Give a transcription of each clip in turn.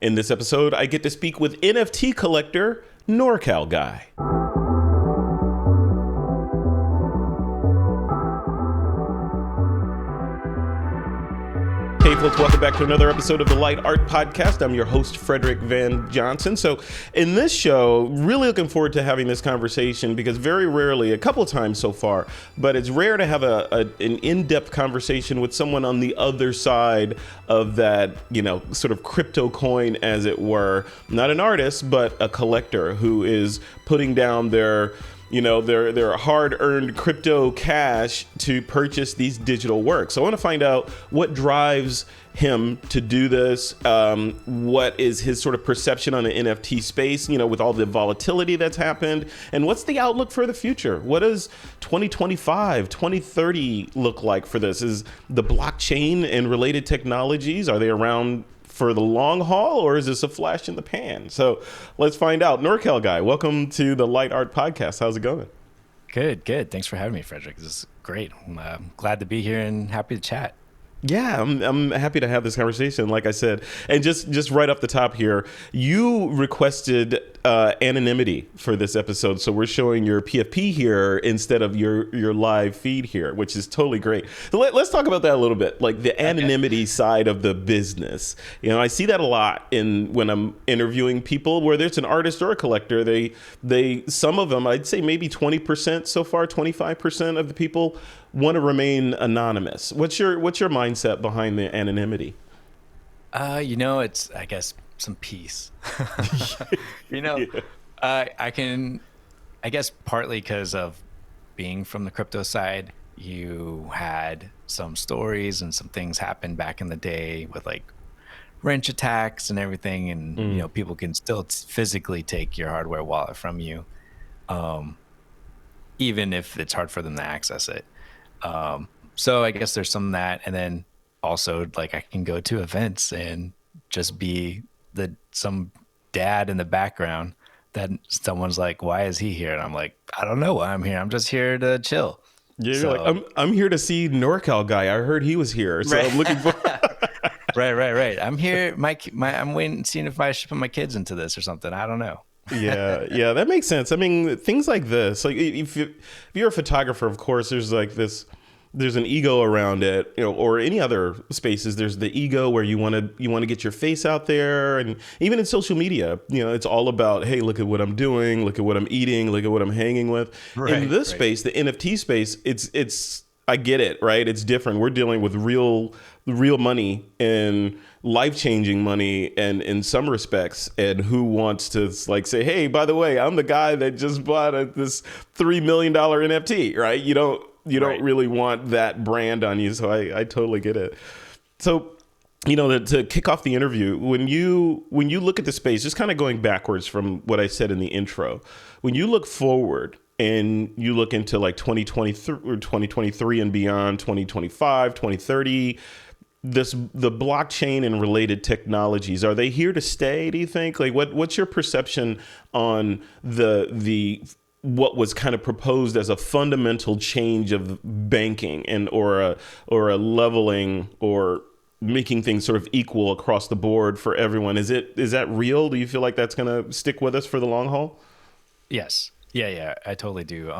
In this episode, I get to speak with NFT collector NorCal Guy. Hey folks, welcome back to another episode of the Light Art Podcast. I'm your host, Frederick Van Johnson. So in this show, really looking forward to having this conversation because very rarely, a couple of times so far, but it's rare to have an in-depth conversation with someone on the other side of that, sort of crypto coin, as it were. Not an artist, but a collector who is putting down their hard-earned crypto cash to purchase these digital works. So I want to find out what drives him to do this. What is his sort of perception on the NFT space, with all the volatility that's happened, and what's the outlook for the future? What does 2025, 2030 look like for this? Is the blockchain and related technologies, are they around for the long haul, or is this a flash in the pan? So let's find out. NorCal Guy, welcome to the Light Art Podcast. How's it going? Good. Thanks for having me, Frederick. This is great. I'm glad to be here and happy to chat. Yeah, I'm happy to have this conversation, like I said. And just right off the top here, you requested anonymity for this episode. So we're showing your PFP here instead of your live feed here, which is totally great. So let's talk about that a little bit, like the anonymity side of the business. I see that a lot when I'm interviewing people, whether it's an artist or a collector. Some of them, I'd say maybe 20% so far, 25% of the people want to remain anonymous. What's your mindset behind the anonymity? It's, I guess, some peace. Yeah. I guess partly because of being from the crypto side, you had some stories and some things happen back in the day with like wrench attacks and everything. And, people can still physically take your hardware wallet from you, even if it's hard for them to access it. So I guess there's some of that. And then also like I can go to events and just be some dad in the background that someone's like, why is he here? And I'm like, I don't know why I'm here. I'm just here to chill. Yeah, so, you're like, I'm here to see NorCal Guy. I heard he was here. So right. I'm looking for Right. I'm here. I'm waiting, seeing if I should put my kids into this or something. I don't know. Yeah, that makes sense. I mean, things like this, like if you're a photographer, of course, there's an ego around it, or any other spaces. There's the ego where you want to get your face out there, and even in social media, it's all about, hey, look at what I'm doing, look at what I'm eating, look at what I'm hanging with. Right, in this space, the NFT space, it's I get it, right? It's different. We're dealing with real money and life-changing money, and in some respects, and who wants to like say, hey, by the way, I'm the guy that just bought this $3 million NFT, right? You don't really want that brand on you. So I totally get it. So, to kick off the interview, when you look at the space, just kind of going backwards from what I said in the intro, when you look forward and you look into like 2023 or 2023 and beyond, 2025, 2030, the blockchain and related technologies, are they here to stay, do you think? Like what's your perception on the what was kind of proposed as a fundamental change of banking or a leveling or making things sort of equal across the board for everyone? Is that real? Do you feel like that's going to stick with us for the long haul? Yes. Yeah, I totally do.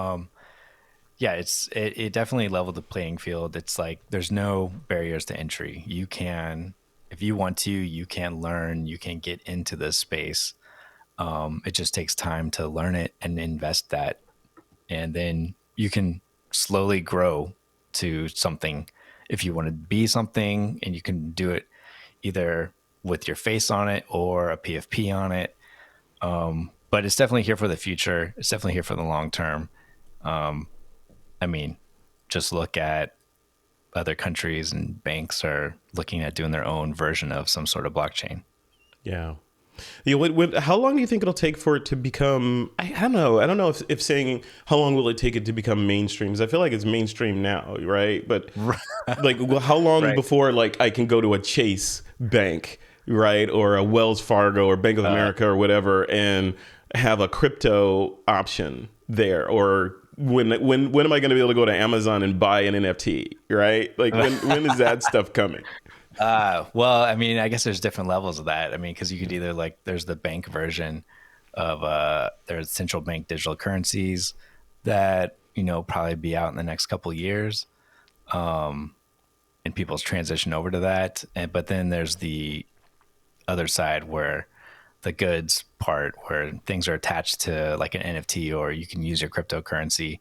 It definitely leveled the playing field. It's like there's no barriers to entry. You can, if you want to, you can learn, you can get into this space. It just takes time to learn it and invest that. And then you can slowly grow to something if you want to be something, and you can do it either with your face on it or a PFP on it. But it's definitely here for the future. It's definitely here for the long term. Just look at other countries, and banks are looking at doing their own version of some sort of blockchain. Yeah. How long do you think it'll take for it to become, I don't know if saying how long will it take it to become mainstream, because I feel like it's mainstream now, right? But like, how long before like I can go to a Chase bank, right? Or a Wells Fargo or Bank of America or whatever, and have a crypto option there? Or when am I going to be able to go to Amazon and buy an NFT, right? Like when is that stuff coming? Well, I mean, I guess there's different levels of that. I mean, because you could either like, there's the bank version of there's central bank digital currencies that probably be out in the next couple of years, and people's transition over to that. But then there's the other side where the goods part, where things are attached to like an NFT, or you can use your cryptocurrency,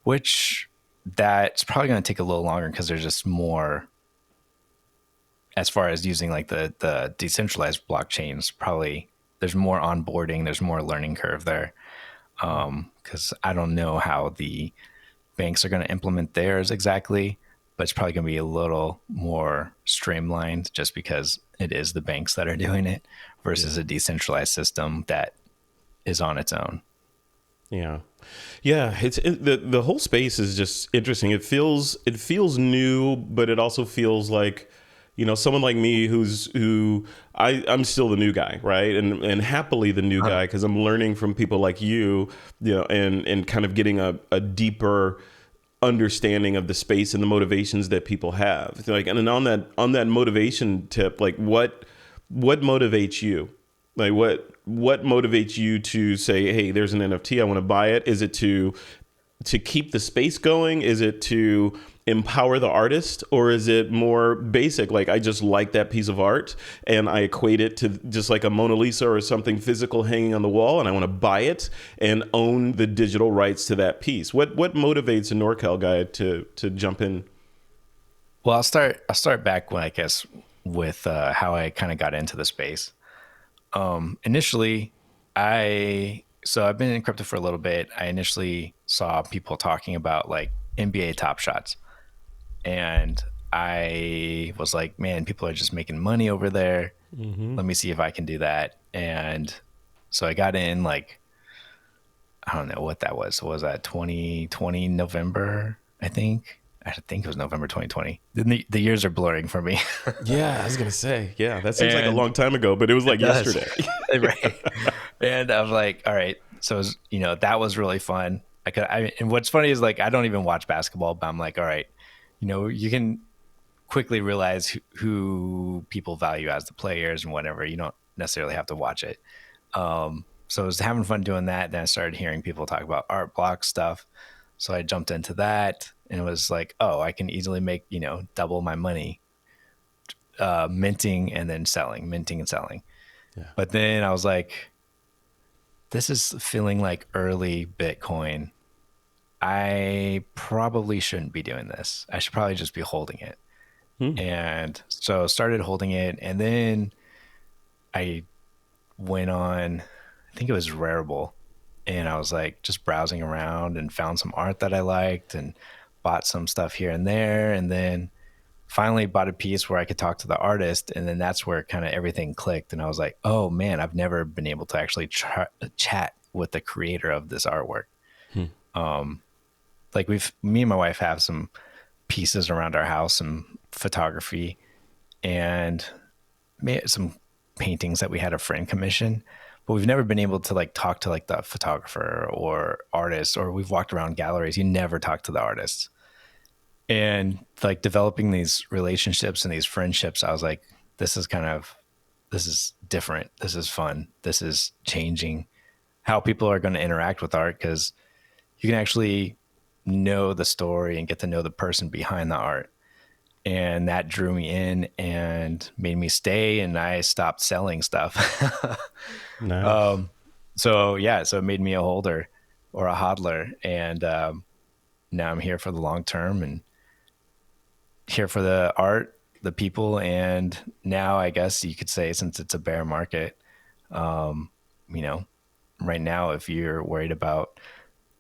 which that's probably going to take a little longer because there's just more as far as using like the decentralized blockchains. Probably there's more onboarding, there's more learning curve there, because I don't know how the banks are going to implement theirs exactly, but it's probably going to be a little more streamlined just because it is the banks that are doing it versus a decentralized system that is on its own. Yeah. Yeah, the whole space is just interesting. It feels new, but it also feels like, someone like me I'm still the new guy, right? And happily the new guy, because I'm learning from people like you, and kind of getting a deeper understanding of the space and the motivations that people have. Like, and on that motivation tip, like what motivates you? Like what motivates you to say, hey, there's an NFT, I want to buy it? Is it to keep the space going? Is it to empower the artist? Or is it more basic, like I just like that piece of art and I equate it to just like a Mona Lisa or something physical hanging on the wall, and I want to buy it and own the digital rights to that piece? What motivates a NorCal guy to jump in? Well, I'll start back when, I guess, with how I kind of got into the space. Initially, I've been in crypto for a little bit. I initially saw people talking about like NBA Top Shots, and I was like, man, people are just making money over there. Mm-hmm. Let me see if I can do that. And so I got in, like, I don't know what that was. Was that 2020 November? I think it was November 2020. The years are blurring for me. Yeah, I was going to say, yeah, that seems like a long time ago, but it was like yesterday. Right. And I was like, all right. So, that was really fun. And what's funny is, like, I don't even watch basketball, but I'm like, all right, you can quickly realize who people value as the players and whatever. You don't necessarily have to watch it. So I was having fun doing that. Then I started hearing people talk about art block stuff. So I jumped into that, and it was like, oh, I can easily make, double my money, minting and then selling, minting and selling. Yeah. But then I was like, this is feeling like early Bitcoin. I probably shouldn't be doing this. I should probably just be holding it. And so started holding it. And then I went on, I think it was Rarible. And I was like just browsing around and found some art that I liked and bought some stuff here and there. And then finally bought a piece where I could talk to the artist. And then that's where kind of everything clicked. And I was like, oh man, I've never been able to actually chat with the creator of this artwork. Like me and my wife have some pieces around our house, some photography and some paintings that we had a friend commission, but we've never been able to like talk to like the photographer or artist, or we've walked around galleries. You never talk to the artists. And like developing these relationships and these friendships, I was like, this is different. This is fun. This is changing how people are going to interact with art, because you can actually know the story and get to know the person behind the art. And that drew me in and made me stay, and I stopped selling stuff. Nice. So it made me a holder or a hodler. And now I'm here for the long term and here for the art, the people. And now I guess you could say, since it's a bear market, right now, if you're worried about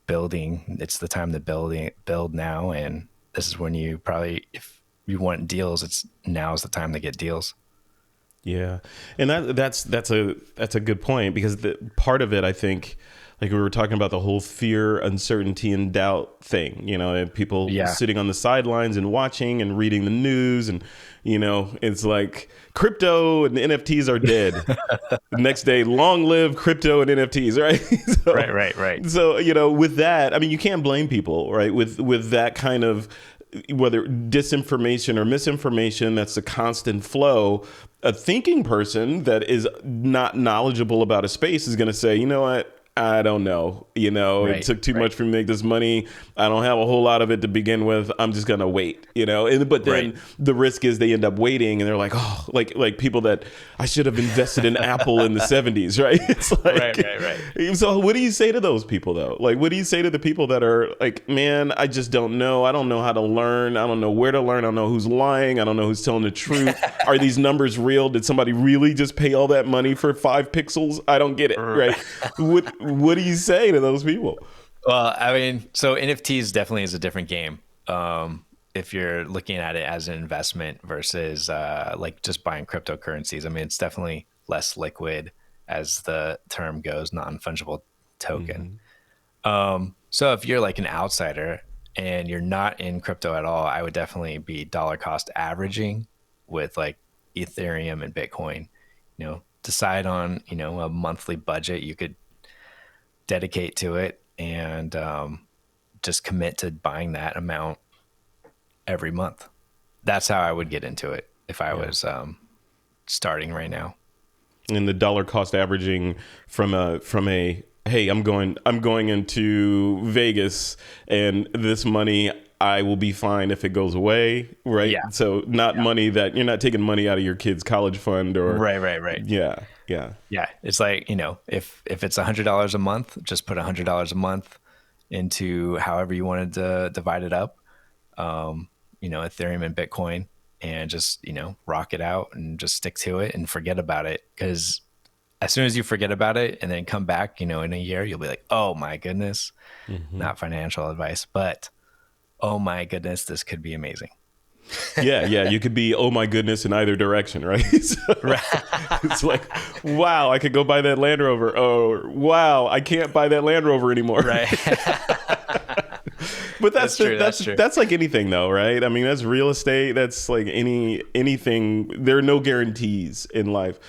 building, it's the time to build now. And this is when you probably, if you want deals, now's the time to get deals. Yeah. And that's a good point, because part of it, I think, like we were talking about the whole fear, uncertainty, and doubt thing, and people sitting on the sidelines and watching and reading the news, and, it's like crypto and NFTs are dead. The next day, long live crypto and NFTs, right? Right. So, with that, I mean, you can't blame people, right? With that kind of whether disinformation or misinformation, that's a constant flow. A thinking person that is not knowledgeable about a space is going to say, you know what? I don't know. It took too much for me to make this money. I don't have a whole lot of it to begin with. I'm just going to wait, but then the risk is they end up waiting and they're like, oh, like people that I should have invested in Apple in the 70s, right? It's like, right. So what do you say to those people though? Like, what do you say to the people that are like, man, I just don't know. I don't know how to learn. I don't know where to learn. I don't know who's lying. I don't know who's telling the truth. Are these numbers real? Did somebody really just pay all that money for 5 pixels? I don't get it, right? What do you say to those people? Well, I mean, so NFTs definitely is a different game. If you're looking at it as an investment versus like just buying cryptocurrencies, I mean, it's definitely less liquid, as the term goes, non-fungible token. So if you're like an outsider and you're not in crypto at all, I would definitely be dollar cost averaging with like Ethereum and Bitcoin. Decide on a monthly budget you could dedicate to it, and just commit to buying that amount every month. That's how I would get into it if I was starting right now. And the dollar cost averaging from a hey, I'm going into Vegas, and this money, I will be fine if it goes away, right? Yeah. So not money that you're not taking money out of your kid's college fund or right. Yeah. It's like, if it's $100 a month, just put $100 a month into however you wanted to divide it up, Ethereum and Bitcoin, and just, rock it out and just stick to it and forget about it. Because as soon as you forget about it and then come back, in a year, you'll be like, oh my goodness, not financial advice, but oh my goodness, this could be amazing. Yeah. You could be, oh my goodness, in either direction, right? So, it's like, wow, I could go buy that Land Rover. Oh, wow, I can't buy that Land Rover anymore. Right. But that's true. That's like anything though, right? I mean, that's real estate. That's like anything. There are no guarantees in life.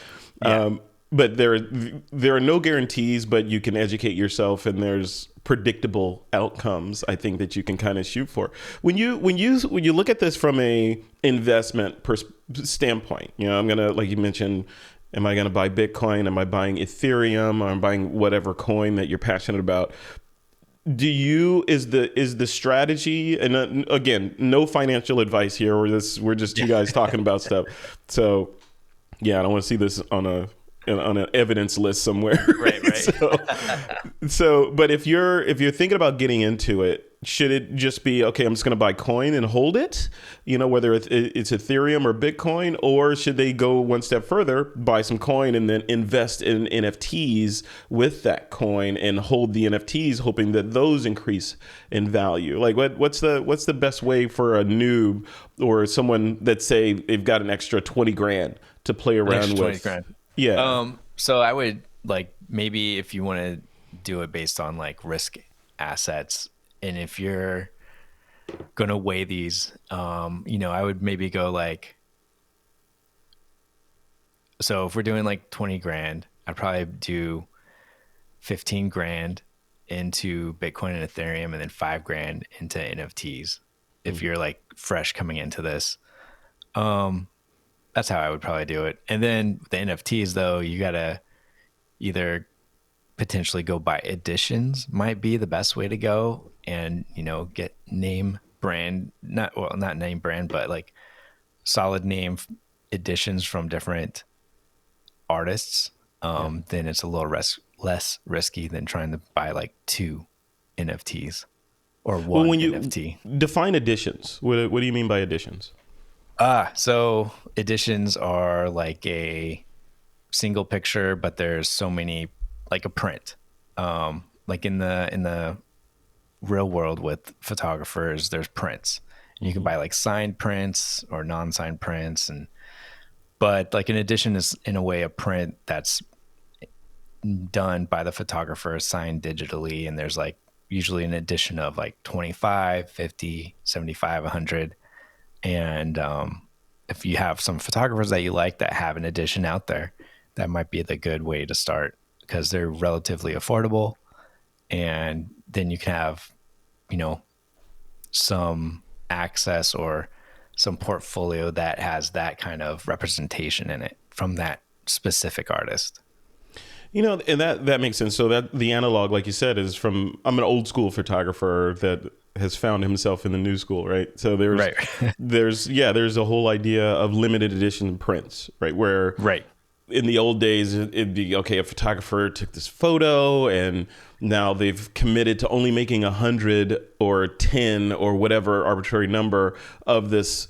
Yeah. But there are no guarantees, but you can educate yourself, and there's predictable outcomes, I think, that you can kind of shoot for. When you look at this from a investment standpoint, I'm gonna, like you mentioned, am I gonna buy Bitcoin? Am I buying Ethereum? Or am I buying whatever coin that you're passionate about? Is the strategy, and again, no financial advice here, we're just two guys talking about stuff. So yeah, I don't want to see this on an evidence list somewhere. Right. But if you're thinking about getting into it, should it just be, okay, I'm just going to buy coin and hold it, whether it's Ethereum or Bitcoin, or should they go one step further, buy some coin and then invest in NFTs with that coin and hold the NFTs, hoping that those increase in value? Like what's the best way for a noob or someone that, say, they've got an extra 20 grand to play around with? 20 grand. Yeah. So I would, like, maybe if you want to do it based on like risk assets, and if you're going to weigh these, I would maybe go like, so if we're doing like 20 grand, I'd probably do 15 grand into Bitcoin and Ethereum, and then 5 grand into NFTs. If you're like fresh coming into this, that's how I would probably do it. And then the NFTs, though, you got to either potentially go buy editions, might be the best way to go, and, get name brand, not name brand, but like solid name editions from different artists. Then it's a little less risky than trying to buy like 2 NFTs or one NFT. Define editions. What do you mean by editions? So editions are like a single picture, but there's so many, like a print. Like in the real world with photographers, there's prints. And you can buy like signed prints or non-signed prints, but like an edition is in a way a print that's done by the photographer, signed digitally, and there's like usually an edition of like 25, 50, 75, 100. And if you have some photographers that you like that have an edition out there, that might be the good way to start, because they're relatively affordable. And then you can have, some access or some portfolio that has that kind of representation in it from that specific artist. You know, and that makes sense. So that the analog, like you said, is from, I'm an old school photographer that has found himself in the new school, right? So there's Right. there's a whole idea of limited edition prints, right? Where Right. in the old days it'd be, okay, a photographer took this photo and now they've committed to only making 100 or 10 or whatever arbitrary number of this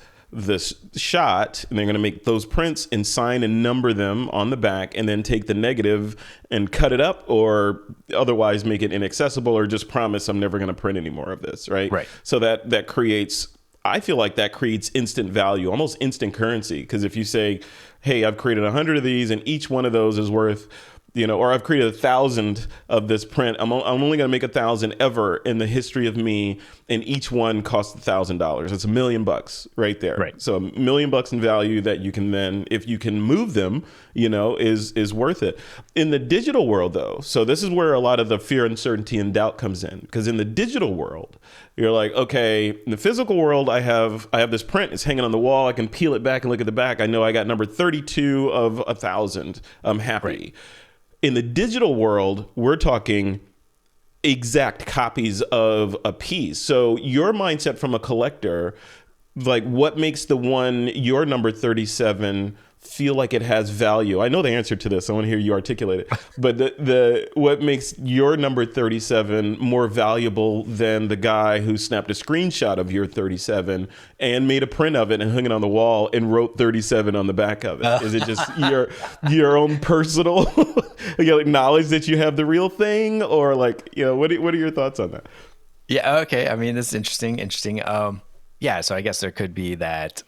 shot, and they're going to make those prints and sign and number them on the back, and then take the negative and cut it up or otherwise make it inaccessible, or just promise I'm never going to print any more of this, right? So that creates, I feel like that creates instant value, almost instant currency. Because if you say, hey, I've created 100 of these and each one of those is worth, you know, or I've created 1,000 of this print, I'm only going to make 1,000 ever in the history of me, and each one costs $1,000. It's $1 million right there. Right. So $1 million in value that you can then, if you can move them, you know, is worth it. In the digital world, though, so this is where a lot of the fear, uncertainty, and doubt comes in. Because in the digital world, you're like, okay, in the physical world, I have this print. It's hanging on the wall. I can peel it back and look at the back. I know I got number 32 of 1,000. I'm happy. Right. In the digital world, we're talking exact copies of a piece. So your mindset from a collector, like what makes the one, your number 37, feel like it has value? I know the answer to this. I want to hear you articulate it. But the what makes your number 37 more valuable than the guy who snapped a screenshot of your 37 and made a print of it and hung it on the wall and wrote 37 on the back of it? Is it just your own personal knowledge that you have the real thing, or like, you know, what are your thoughts on that? Yeah. Okay. I mean, this is interesting. Yeah. So I guess there could be that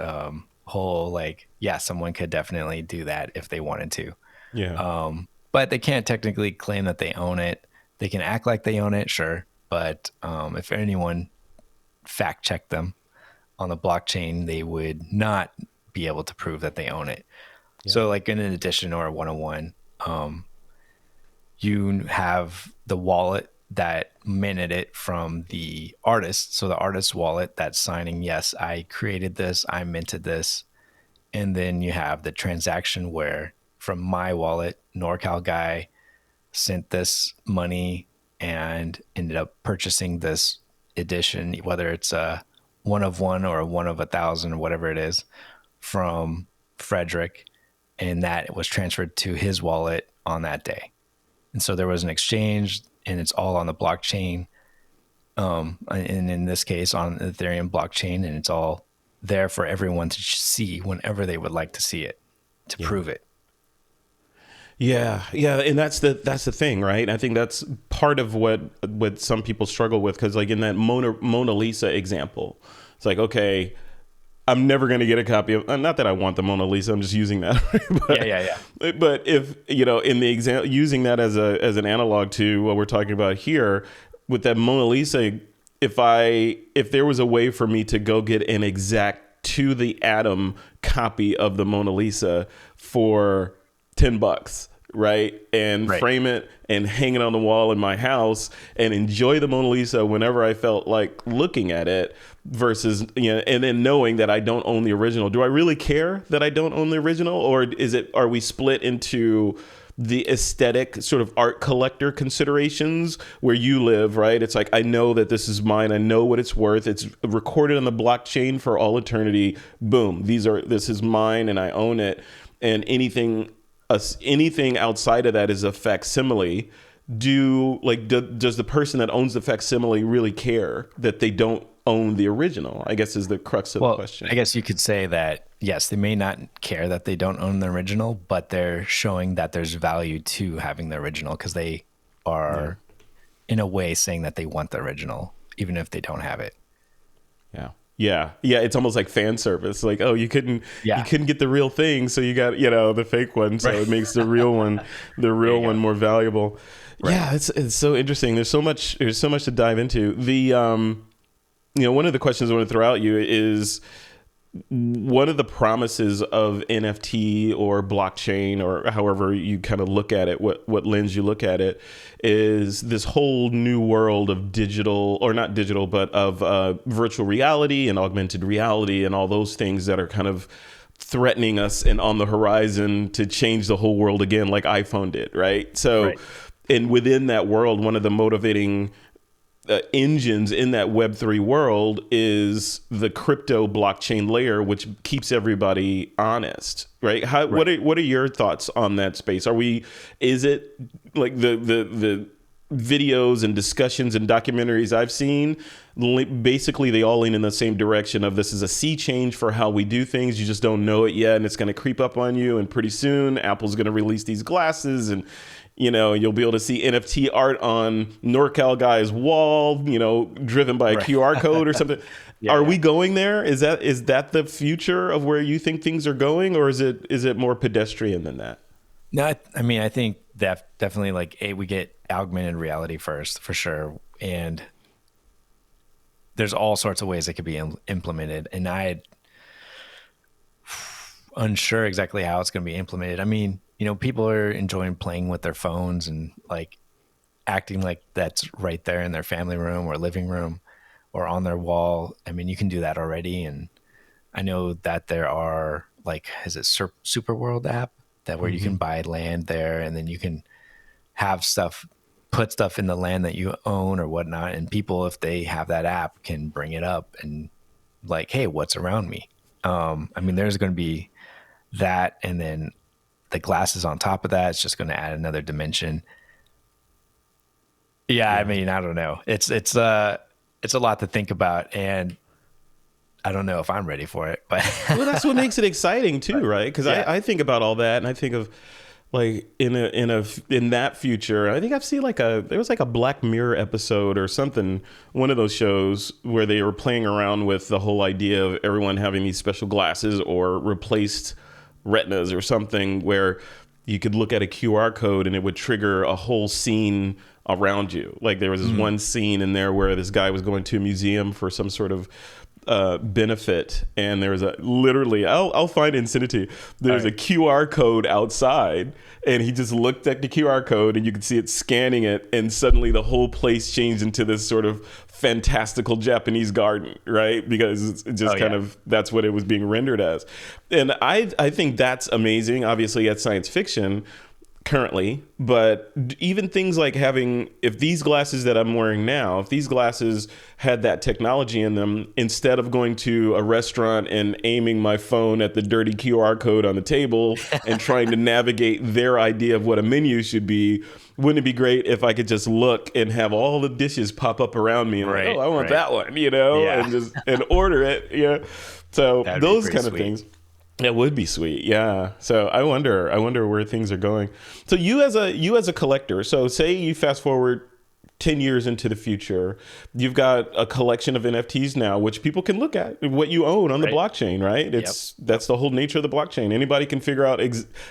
whole like, yeah, someone could definitely do that if they wanted to. Yeah. But they can't technically claim that they own it. They can act like they own it, sure. But if anyone fact checked them on the blockchain, they would not be able to prove that they own it. Yeah. So like in an edition or a 101, you have the wallet that minted it from the artist. So the artist's wallet that's signing, yes, I created this, I minted this. And then you have the transaction where from my wallet, NorCal Guy sent this money and ended up purchasing this edition, whether it's a 1 of 1 or a 1 of 1,000 or whatever it is, from Frederick. And that was transferred to his wallet on that day. And so there was an exchange, and it's all on the blockchain. And in this case, on the Ethereum blockchain, and it's all there for everyone to see whenever they would like to see it, to prove it. Yeah, and that's the thing, right? I think that's part of what some people struggle with, because like in that Mona Lisa example, it's like, okay, I'm never going to get a copy of, not that I want the Mona Lisa, I'm just using that. But, yeah. But if, you know, in the example, using that as an analog to what we're talking about here, with that Mona Lisa, if there was a way for me to go get an exact to the atom copy of the Mona Lisa for $10, right? And frame it and hang it on the wall in my house and enjoy the Mona Lisa whenever I felt like looking at it, versus, you know, and then knowing that I don't own the original. Do I really care that I don't own the original? Or are we split into the aesthetic sort of art collector considerations where you live, right? It's like, I know that this is mine. I know what it's worth. It's recorded on the blockchain for all eternity. Boom. This is mine and I own it. And anything outside of that is a facsimile. Does the person that owns the facsimile really care that they don't own the original? I guess is the crux of the question. I guess you could say that, yes, they may not care that they don't own the original, but they're showing that there's value to having the original, because they are in a way saying that they want the original, even if they don't have it. Yeah. It's almost like fan service. Like, oh, you couldn't get the real thing, so you got, you know, the fake one. So it makes the real one, more valuable. Right. Yeah, it's so interesting. There's so much to dive into. The, you know, one of the questions I want to throw out you is, one of the promises of NFT or blockchain, or however you kind of look at it, what lens you look at it, is this whole new world of digital, or not digital, but of virtual reality and augmented reality and all those things that are kind of threatening us and on the horizon to change the whole world again, like iPhone did, right? So, Right. and within that world, one of the motivating engines in that Web3 world is the crypto blockchain layer, which keeps everybody honest, right? Right. What are your thoughts on that space? Is it like the videos and discussions and documentaries I've seen, basically they all lean in the same direction of this is a sea change for how we do things. You just don't know it yet, and it's going to creep up on you. And pretty soon, Apple's going to release these glasses, and you'll be able to see NFT art on NorCal Guy's wall, driven by a Right. QR code or something. Yeah, Are yeah. we going there? Is that the future of where you think things are going, or is it more pedestrian than that? No, I mean, I think that definitely like we get augmented reality first for sure, and there's all sorts of ways it could be implemented, and I unsure exactly how it's going to be implemented. I mean, people are enjoying playing with their phones and like acting like that's right there in their family room or living room or on their wall. I mean, you can do that already, and I know that there are like, is it Super World app that where you can buy land there, and then you can have stuff, put stuff in the land that you own or whatnot, and people, if they have that app, can bring it up and like, hey, what's around me? I mean, there's going to be that, and then the glasses on top of that, it's just going to add another dimension. Yeah, I mean, I don't know. It's a lot to think about, and I don't know if I'm ready for it, but Well, that's what makes it exciting too, right? Because yeah. I think about all that, and I think of like in that future. I think I've seen there was like a Black Mirror episode or something, one of those shows where they were playing around with the whole idea of everyone having these special glasses or replaced retinas or something, where you could look at a QR code and it would trigger a whole scene around you. Like there was this one scene in there where this guy was going to a museum for some sort of benefit, and there was literally I'll find it and send it to you. There's a QR code outside, and he just looked at the QR code and you could see it scanning it, and suddenly the whole place changed into this sort of fantastical Japanese garden, right? Because it's just kind of that's what it was being rendered as. And I think that's amazing. Obviously that's science fiction currently, but even things like if these glasses that I'm wearing now, if these glasses had that technology in them, instead of going to a restaurant and aiming my phone at the dirty QR code on the table and trying to navigate their idea of what a menu should be, wouldn't it be great if I could just look and have all the dishes pop up around me and Right, like, oh, I want right. that one, Yeah. and order it, So That'd be those pretty kind of sweet. things. It would be sweet, yeah. So I wonder where things are going. So you as a collector, so say you fast forward 10 years into the future, you've got a collection of NFTs now, which people can look at what you own on the Right. blockchain, right? That's the whole nature of the blockchain. Anybody can figure out,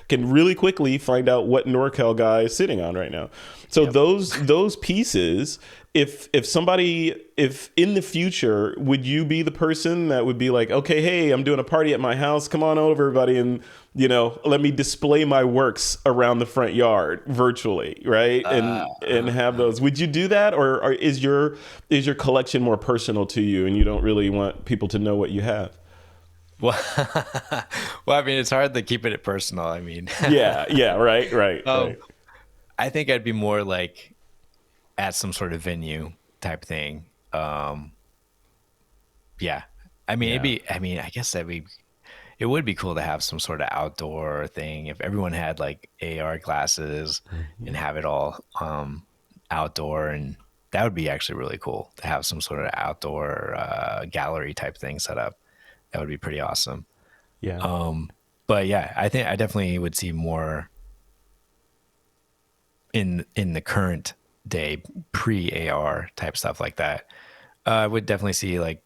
can really quickly find out what NorCal Guy is sitting on right now. So those pieces, if in the future, would you be the person that would be like, okay, hey, I'm doing a party at my house, come on over everybody, and let me display my works around the front yard virtually, right? And have those. Would you do that, or is your collection more personal to you and you don't really want people to know what you have? Well, well, I mean, it's hard to keep it personal. I mean, Yeah, right. I think I'd be more like at some sort of venue type thing. Yeah. I mean, I guess it would be cool to have some sort of outdoor thing if everyone had like AR glasses and have it all outdoor, and that would be actually really cool to have some sort of outdoor gallery type thing set up. That would be pretty awesome. Yeah. But yeah, I think I definitely would see more in the current day pre-AR type stuff like that. I would definitely see like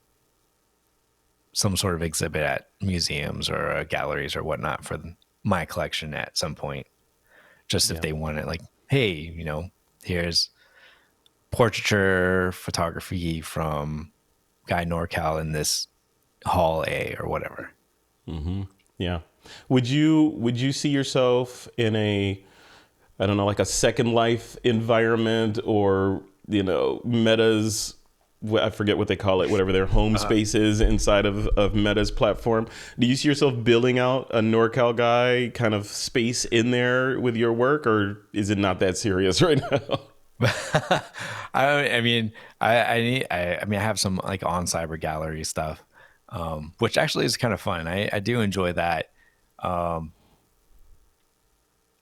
some sort of exhibit at museums or galleries or whatnot for my collection at some point. Just if they want it, like, hey, here's portraiture photography from Guy NorCal in this hall A or whatever. Yeah. Would you see yourself in a, I don't know, like a Second Life environment, or, Meta's, I forget what they call it, whatever their home space is inside of Meta's platform. Do you see yourself building out a NorCal Guy kind of space in there with your work, or is it not that serious right now? I mean, I have some like on cyber gallery stuff, which actually is kind of fun. I do enjoy that. Um,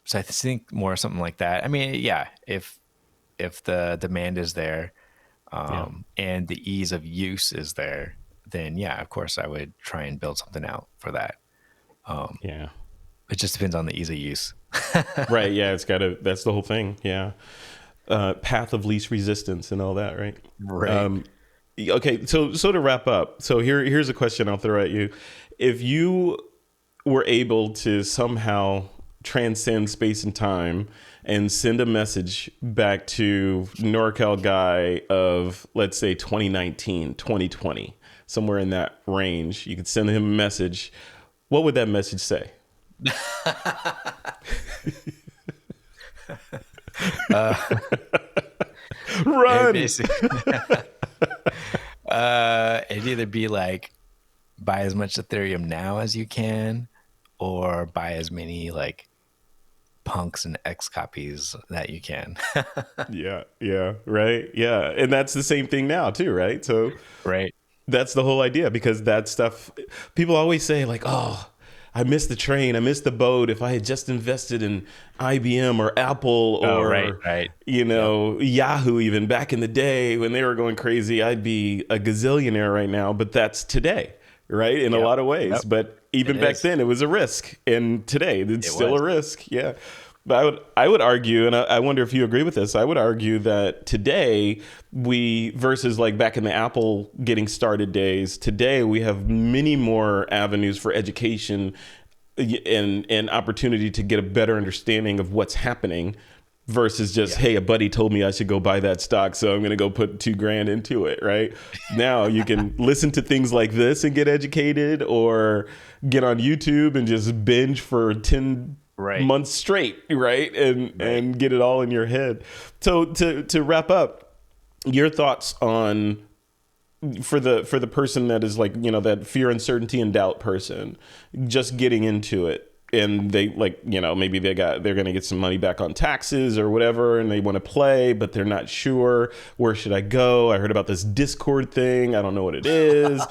so I think more something like that. I mean, yeah, if the demand is there, Yeah. and the ease of use is there, then yeah, of course I would try and build something out for that. Yeah. It just depends on the ease of use. Right. Yeah. That's the whole thing. Yeah. Path of least resistance and all that. Right. Right. Okay. So to wrap up, so here's a question I'll throw at you. If you were able to somehow transcend space and time and send a message back to NorCal Guy of, let's say, 2019, 2020, somewhere in that range, you could send him a message. What would that message say? Run. It'd either be like buy as much Ethereum now as you can, or buy as many like punks and X copies that you can. Yeah. Yeah. Right. Yeah. And that's the same thing now too, right? So Right. that's the whole idea, because that stuff, people always say like, oh, I missed the train, I missed the boat. If I had just invested in IBM or Apple or, Right. Yahoo, even back in the day when they were going crazy, I'd be a gazillionaire right now. But that's today, right? In a lot of ways. Yep. But even back then, it was a risk. And today, it's still a risk. Yeah. But I would argue, and I wonder if you agree with this, I would argue that today versus like back in the Apple getting started days, today we have many more avenues for education and opportunity to get a better understanding of what's happening versus just, hey, a buddy told me I should go buy that stock, so I'm going to go put $2,000 into it, right? Now you can listen to things like this and get educated, or get on YouTube and just binge for 10 months straight, right? And get it all in your head. So to wrap up, your thoughts on, for the person that is like, that fear, uncertainty, and doubt person, just getting into it, and they like, maybe they're going to get some money back on taxes or whatever, and they want to play, but they're not sure, where should I go? I heard about this Discord thing. I don't know what it is.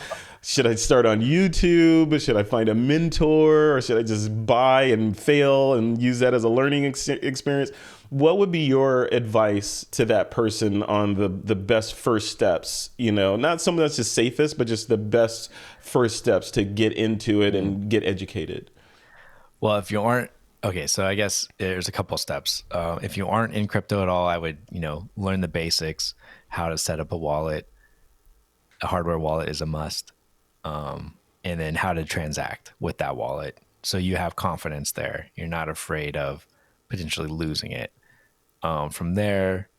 Should I start on YouTube? Should I find a mentor, or should I just buy and fail and use that as a learning experience? What would be your advice to that person on the best first steps? Not something that's the safest, but just the best first steps to get into it and get educated. Well, if you aren't, okay, so I guess there's a couple steps. If you aren't in crypto at all, I would, learn the basics, how to set up a wallet. A hardware wallet is a must. And then how to transact with that wallet, so you have confidence there. You're not afraid of potentially losing it. From there,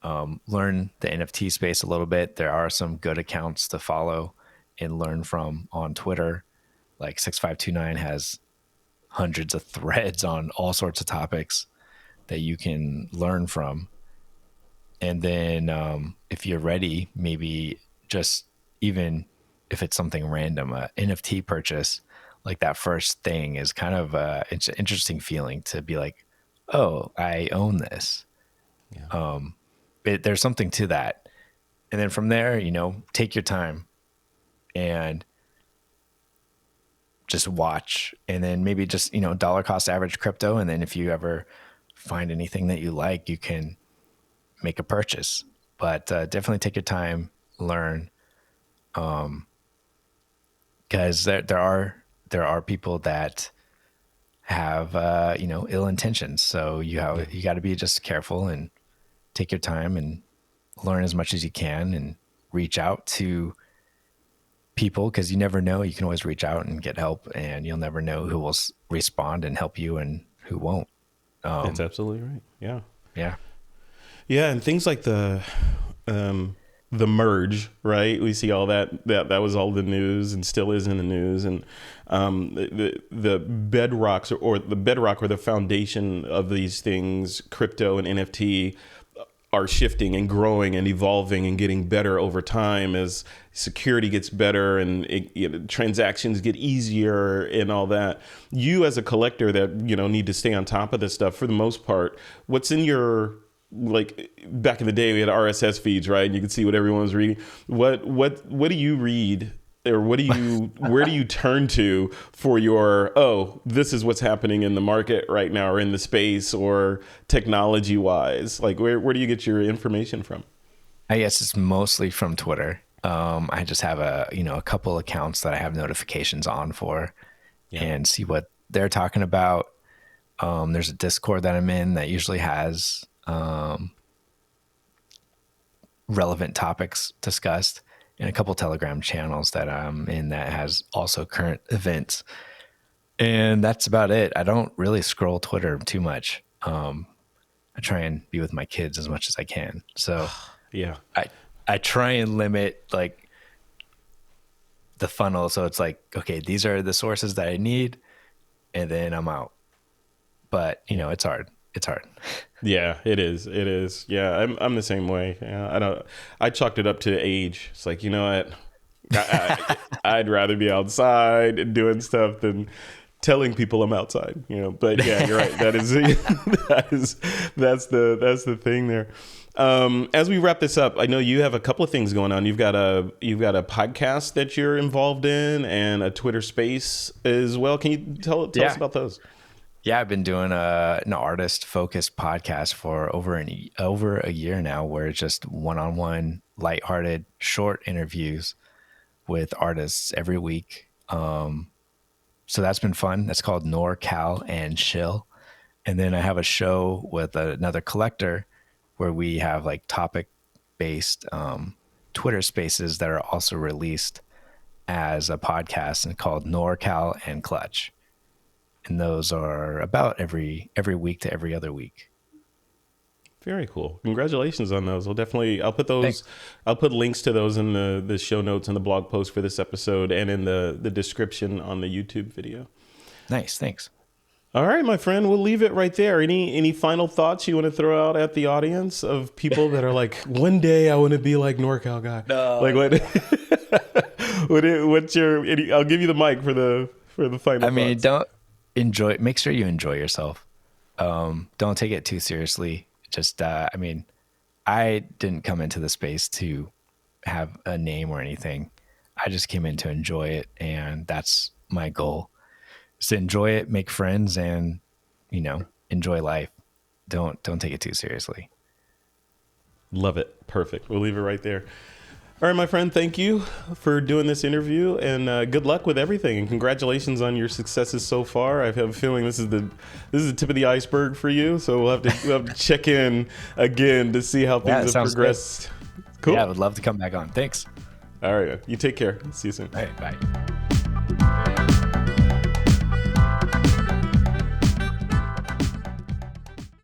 learn the NFT space a little bit. There are some good accounts to follow and learn from on Twitter. Like 6529 has hundreds of threads on all sorts of topics that you can learn from. And then if you're ready, maybe just, even if it's something random, NFT purchase, like that first thing is kind of it's an interesting feeling to be like, oh, I own this. Yeah. There's something to that. And then from there, take your time and just watch, and then maybe just, dollar cost average crypto. And then if you ever find anything that you like, you can make a purchase. But definitely take your time, learn. Because there are people that have ill intentions, so you got to be just careful and take your time and learn as much as you can, and reach out to people, because you never know. You can always reach out and get help, and you'll never know who will respond and help you and who won't. That's absolutely right. Yeah. Yeah. Yeah, and things like the the merge, right? We see all that was all the news and still is in the news. And the bedrocks or the bedrock or the foundation of these things, crypto and NFT, are shifting and growing and evolving and getting better over time as security gets better and transactions get easier and all that. You as a collector that, need to stay on top of this stuff, for the most part, what's in your, like, back in the day we had RSS feeds, right? And you could see what everyone was reading. What do you read, or where do you turn to for your, this is what's happening in the market right now, or in the space, or technology wise? Like, where do you get your information from? I guess it's mostly from Twitter. I just have a couple accounts that I have notifications on for, and see what they're talking about. There's a Discord that I'm in that usually has relevant topics discussed, and a couple Telegram channels that I'm in that has also current events. And that's about it. I don't really scroll Twitter too much. I try and be with my kids as much as I can. So yeah, I try and limit like the funnel. So it's like, okay, these are the sources that I need, and then I'm out. But it's hard. It's hard. Yeah, it is. It is. Yeah, I'm the same way. Yeah, I chalked it up to age. It's like, what? I'd rather be outside and doing stuff than telling people I'm outside. But yeah, you're right. That's the thing there. As we wrap this up, I know you have a couple of things going on. You've got a podcast that you're involved in, and a Twitter space as well. Can you tell us about those? Yeah, I've been doing an artist-focused podcast for over a year now, where it's just one-on-one, lighthearted, short interviews with artists every week. So that's been fun. That's called NorCal and Chill. And then I have a show with another collector where we have like topic-based Twitter spaces that are also released as a podcast, and called NorCal and Clutch. And those are about every week to every other week. Very cool. Congratulations on those. I'll put those. Thanks. I'll put links to those in the show notes and the blog post for this episode, and in the description on the YouTube video. Nice. Thanks. All right, my friend, we'll leave it right there. Any final thoughts you want to throw out at the audience of people that are like, one day I want to be like NorCal Guy? No. Like what? What's your? I'll give you the mic for the final. I mean, make sure you enjoy yourself. Don't take it too seriously. Just, I didn't come into the space to have a name or anything. I just came in to enjoy it, and that's my goal. Just to enjoy it, make friends, and, enjoy life. Don't take it too seriously. Love it. Perfect. We'll leave it right there. All right, my friend, thank you for doing this interview, and good luck with everything, and congratulations on your successes so far. I have a feeling this is the tip of the iceberg for you, so we'll have to check in again to see how things have progressed. Good. Cool. Yeah, I would love to come back on. Thanks. All right, you take care. See you soon. All right, bye.